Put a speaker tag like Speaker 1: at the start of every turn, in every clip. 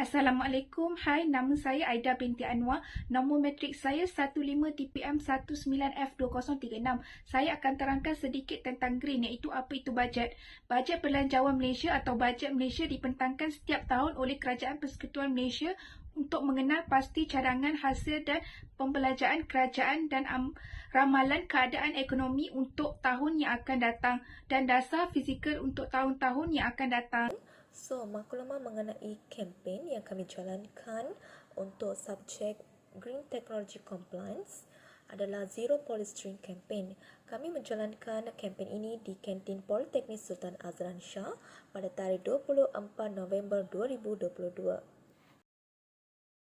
Speaker 1: Assalamualaikum. Hai, nama saya Aida binti Anwar. Nombor matrik saya 15 TPM 19F2036. Saya akan terangkan sedikit tentang green, iaitu apa itu bajet. Bajet Belanjawan Malaysia atau bajet Malaysia dibentangkan setiap tahun oleh Kerajaan Persekutuan Malaysia untuk mengenal pasti cadangan hasil dan pembelanjaan kerajaan dan ramalan keadaan ekonomi untuk tahun yang akan datang dan dasar fizikal untuk tahun-tahun yang akan datang.
Speaker 2: So, maklumat mengenai kempen yang kami jalankan untuk subjek Green Technology Compliance adalah Zero Polystyrene Campaign. Kami menjalankan kempen ini di kantin Politeknik Sultan Azlan Shah pada tarikh 24 November 2022.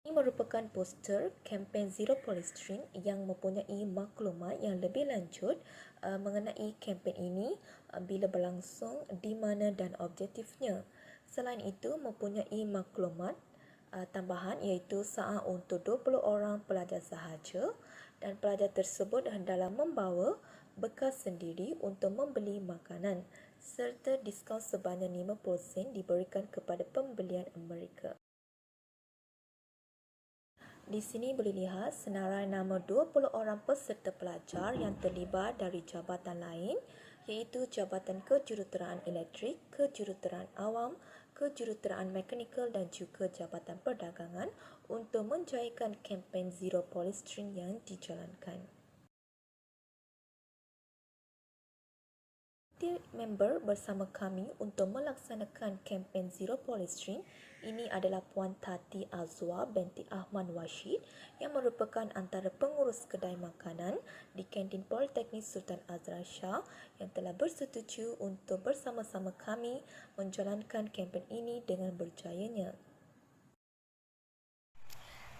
Speaker 2: Ini merupakan poster kempen Zero Polystyrene yang mempunyai maklumat yang lebih lanjut mengenai kempen ini bila berlangsung, di mana dan objektifnya. Selain itu, mempunyai maklumat tambahan iaitu saat untuk 20 orang pelajar sahaja dan pelajar tersebut hendaklah membawa bekal sendiri untuk membeli makanan serta diskaun sebanyak 50% diberikan kepada pembelian mereka. Di sini boleh lihat senarai nama 20 orang peserta pelajar yang terlibat dari jabatan lain iaitu Jabatan Kejuruteraan Elektrik, Kejuruteraan Awam, Kejuruteraan Mekanikal dan juga Jabatan Perdagangan untuk menjayakan kempen Zero Polystyrene yang dijalankan. Member bersama kami untuk melaksanakan kempen Zero Polystyrene ini adalah Puan Tati Azwa binti Ahmad Washid yang merupakan antara pengurus kedai makanan di kantin Politeknik Sultan Azlan Shah yang telah bersetuju untuk bersama-sama kami menjalankan kempen ini dengan berjayanya.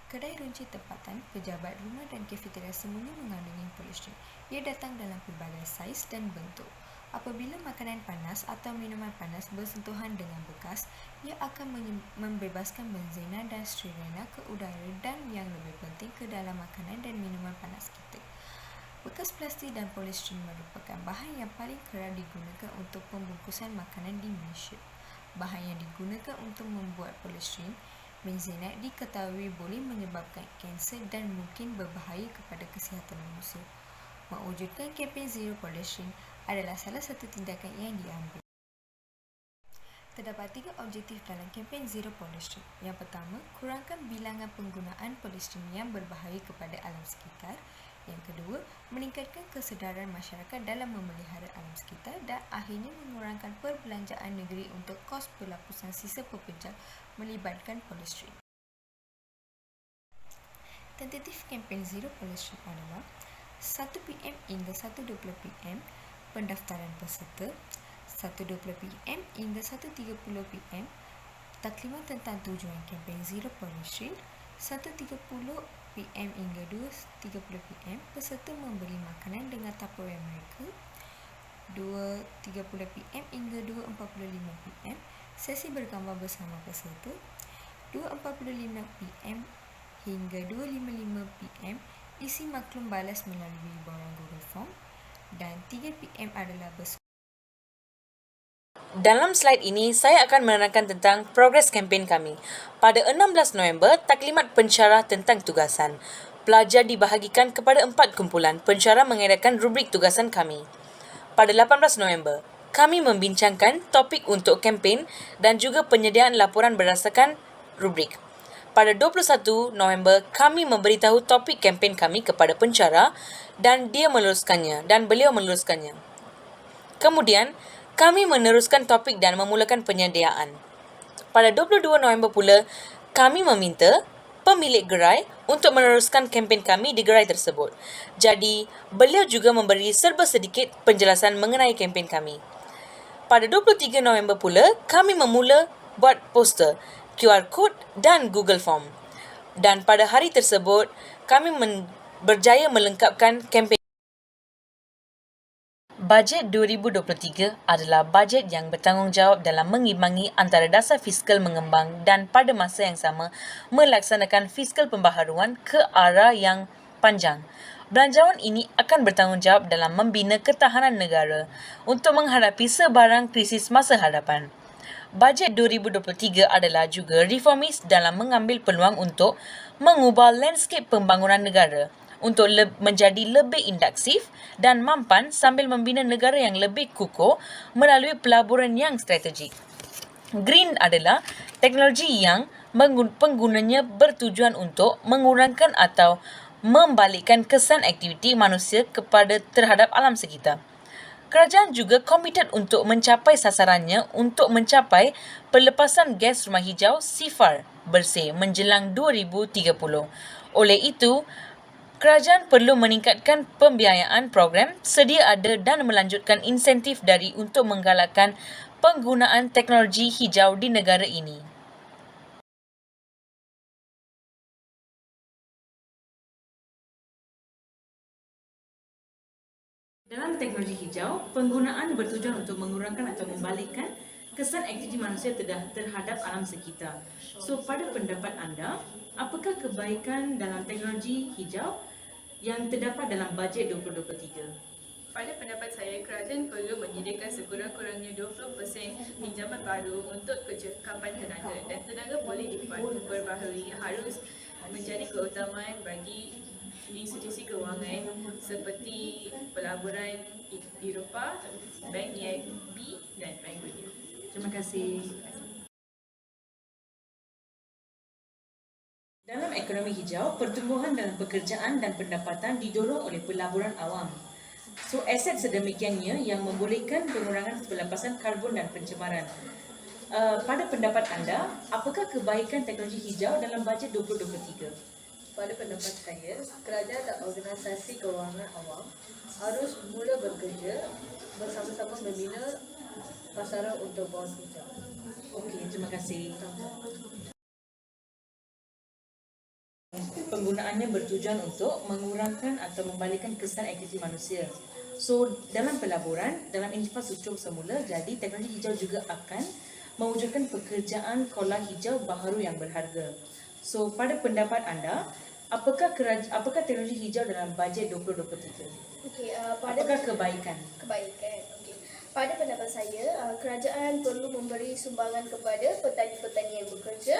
Speaker 3: Kedai runci tempatan, pejabat rumah dan kafeteria semuanya mengandungi polystyrene. Ia datang dalam pelbagai saiz dan bentuk. Apabila makanan panas atau minuman panas bersentuhan dengan bekas, ia akan membebaskan benzena dan styrena ke udara dan yang lebih penting ke dalam makanan dan minuman panas kita. Bekas plastik dan polystyrene merupakan bahan yang paling kerap digunakan untuk pembungkusan makanan di Malaysia. Bahan yang digunakan untuk membuat polystyrene, benzena, diketahui boleh menyebabkan kanser dan mungkin berbahaya kepada kesihatan manusia. Mewujudkan kempen Zero Polystyrene adalah salah satu tindakan yang diambil. Terdapat 3 objektif dalam kempen Zero Polystyrene. Yang pertama, kurangkan bilangan penggunaan polystyrene yang berbahaya kepada alam sekitar. Yang kedua, meningkatkan kesedaran masyarakat dalam memelihara alam sekitar. Dan akhirnya, mengurangkan perbelanjaan negeri untuk kos pelapusan sisa pekerja melibatkan polystyrene. Tentatif kempen Zero Polystyrene adalah 1 PM hingga 1.20 PM pendaftaran peserta, 1.20 PM hingga 1.30 PM taklimat tentang tujuan kempen Zero Polystyrene, 1.30 PM hingga 2.30 PM peserta membeli makanan dengan Tupperware mereka, 2.30 PM hingga 2.45 PM sesi bergambar bersama peserta, 2.45 PM hingga 2.55 PM isi maklum balas melalui borang Google Form dan 3 PM adalah
Speaker 4: Dalam slide ini, saya akan menerangkan tentang progres kempen kami. Pada 16 November, taklimat pensyarah tentang tugasan. Pelajar dibahagikan kepada 4 kumpulan. Pensyarah mengedarkan rubrik tugasan kami. Pada 18 November, kami membincangkan topik untuk kempen dan juga penyediaan laporan berdasarkan rubrik. Pada 21 November, kami memberitahu topik kempen kami kepada pensyarah dan beliau meneruskannya. Kemudian, kami meneruskan topik dan memulakan penyediaan. Pada 22 November pula, kami meminta pemilik gerai untuk meneruskan kempen kami di gerai tersebut. Jadi, beliau juga memberi serba sedikit penjelasan mengenai kempen kami. Pada 23 November pula, kami memula buat poster, QR Code dan Google Form. Dan pada hari tersebut, kami berjaya melengkapkan kempen. Bajet 2023 adalah bajet yang bertanggungjawab dalam mengimbangi antara dasar fiskal mengembang dan pada masa yang sama melaksanakan fiskal pembaharuan ke arah yang panjang. Belanjawan ini akan bertanggungjawab dalam membina ketahanan negara untuk menghadapi sebarang krisis masa hadapan. Bajet 2023 adalah juga reformis dalam mengambil peluang untuk mengubah landscape pembangunan negara untuk menjadi lebih induktif dan mampan sambil membina negara yang lebih kukuh melalui pelaburan yang strategik. Green adalah teknologi yang penggunanya bertujuan untuk mengurangkan atau membalikkan kesan aktiviti manusia terhadap alam sekitar. Kerajaan juga komited untuk mencapai sasarannya untuk mencapai pelepasan gas rumah hijau sifar bersih menjelang 2030. Oleh itu, kerajaan perlu meningkatkan pembiayaan program sedia ada dan melanjutkan insentif dari untuk menggalakkan penggunaan teknologi hijau di negara ini. Dalam teknologi hijau, penggunaan bertujuan untuk mengurangkan atau membalikkan kesan aktiviti manusia terhadap alam sekitar. So, pada pendapat anda, apakah kebaikan dalam teknologi hijau yang terdapat dalam bajet 2023?
Speaker 5: Pada pendapat saya, kerajaan perlu menyediakan sekurang-kurangnya 20% pinjaman baru untuk kecekapan tenaga dan tenaga boleh diperbaharui harus menjadi keutamaan bagi institusi kewangan seperti pelaburan Eropah, Bank EIB dan Bank Dunia.
Speaker 4: Terima kasih. Dalam ekonomi hijau, pertumbuhan dalam pekerjaan dan pendapatan didorong oleh pelaburan awam. So, aset sedemikiannya yang membolehkan pengurangan pelepasan karbon dan pencemaran. Pada pendapat anda, apakah kebaikan teknologi hijau dalam bajet 2023?
Speaker 6: Pada pendapat saya, kerajaan dan organisasi kewangan awam harus mula bekerja bersama-sama membina pasaran untuk bawah hijau.
Speaker 4: Okey, terima kasih. Penggunaannya bertujuan untuk mengurangkan atau membalikkan kesan aktiviti manusia. So, dalam pelaburan, dalam infrastruktur semula, jadi teknologi hijau juga akan mewujudkan pekerjaan kolam hijau baharu yang berharga. So, pada pendapat anda, apakah teknologi hijau dalam bajet 2023? Apakah kebaikan?
Speaker 7: Okey. Pada pendapat saya, kerajaan perlu memberi sumbangan kepada petani-petani yang bekerja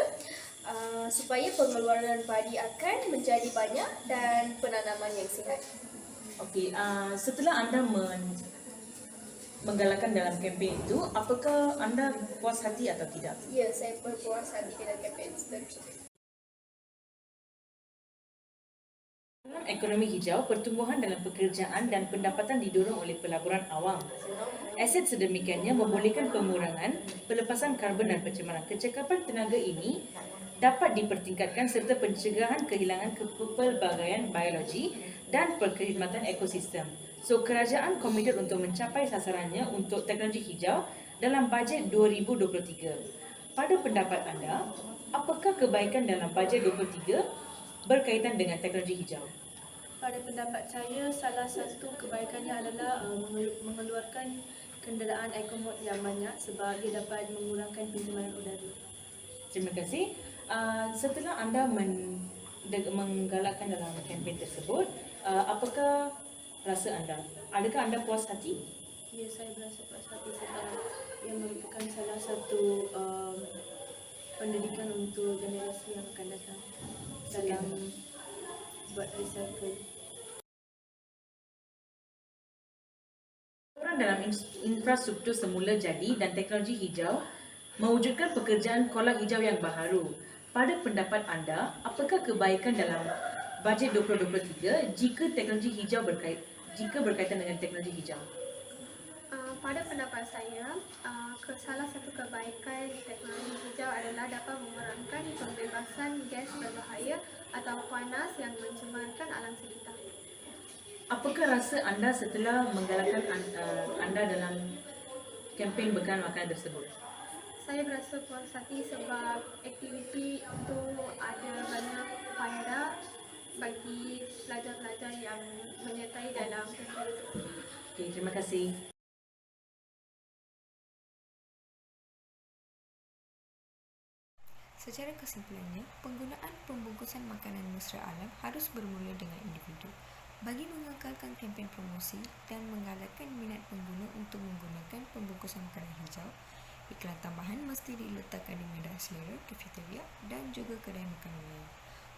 Speaker 7: supaya pengeluaran padi akan menjadi banyak dan penanaman yang sihat.
Speaker 4: Okey, setelah anda menggalakkan dalam kempen itu, apakah anda puas hati atau tidak?
Speaker 7: Ya, saya berpuas hati dengan kempen tersebut.
Speaker 4: Dalam ekonomi hijau, pertumbuhan dalam pekerjaan dan pendapatan didorong oleh pelaburan awam. Aset sedemikiannya membolehkan pengurangan pelepasan karbon dan pencemaran. Kecekapan tenaga ini dapat dipertingkatkan serta pencegahan kehilangan kepelbagaian biologi dan perkhidmatan ekosistem. So, kerajaan komited untuk mencapai sasarannya untuk teknologi hijau dalam bajet 2023. Pada pendapat anda, apakah kebaikan dalam bajet 2023 berkaitan dengan teknologi hijau?
Speaker 5: Pada pendapat saya, salah satu kebaikannya adalah mengeluarkan kenderaan ekomod yang banyak sebab dia dapat mengurangkan pencemaran udara.
Speaker 4: Terima kasih. Setelah anda menggalakkan dalam kempen tersebut, apakah rasa anda? Adakah anda puas hati?
Speaker 5: Ya, saya berasa puas hati sebab ia merupakan salah satu pendidikan untuk generasi yang akan datang dalam buat recycle.
Speaker 4: Orang dalam infrastruktur semula jadi dan teknologi hijau mewujudkan pekerjaan kolam hijau yang baharu. Pada pendapat anda, apakah kebaikan dalam bajet 2023 jika berkaitan dengan teknologi hijau?
Speaker 8: Pada pendapat saya, salah satu kebaikan teknologi hijau adalah dapat mengurangkan pembebasan gas berbahaya atau panas yang mencemarkan alam sekitar.
Speaker 4: Apakah rasa anda setelah menggalakkan anda dalam kempen bekal makanan tersebut?
Speaker 8: Saya berasa puas hati sebab aktiviti itu ada banyak faedah bagi pelajar-pelajar yang menyertai dalam kempen itu.
Speaker 4: Okey, terima kasih.
Speaker 3: Secara kesimpulannya, penggunaan pembungkusan makanan mesra alam harus bermula dengan individu. Bagi mengekalkan kempen promosi dan menggalakkan minat pengguna untuk menggunakan pembungkusan makanan hijau, Iklan tambahan mesti diletakkan di medan selera, kafeteria dan juga kedai makanan lain.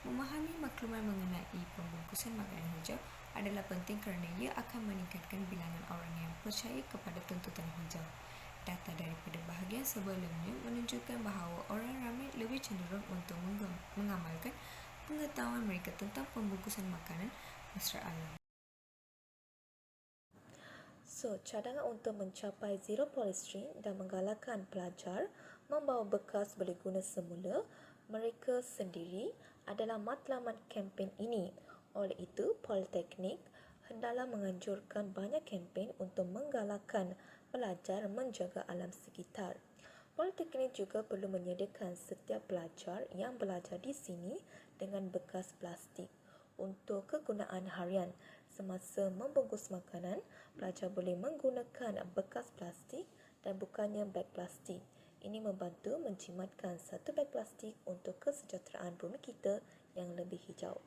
Speaker 3: Memahami maklumat mengenai pembungkusan makanan hijau adalah penting kerana ia akan meningkatkan bilangan orang yang percaya kepada tuntutan hijau. Data daripada bahagian sebelumnya menunjukkan bahawa orang ramai lebih cenderung untuk mengamalkan pengetahuan mereka tentang pembungkusan makanan mesra alam.
Speaker 2: So, cadangan untuk mencapai zero polystyrene dan menggalakkan pelajar membawa bekas boleh guna semula mereka sendiri adalah matlamat kempen ini. Oleh itu, Politeknik hendaklah menganjurkan banyak kempen untuk menggalakkan pelajar menjaga alam sekitar. Politeknik juga perlu menyediakan setiap pelajar yang belajar di sini dengan bekas plastik untuk kegunaan harian. Semasa membungkus makanan, pelajar boleh menggunakan bekas plastik dan bukannya beg plastik. Ini membantu menjimatkan satu beg plastik untuk kesejahteraan bumi kita yang lebih hijau.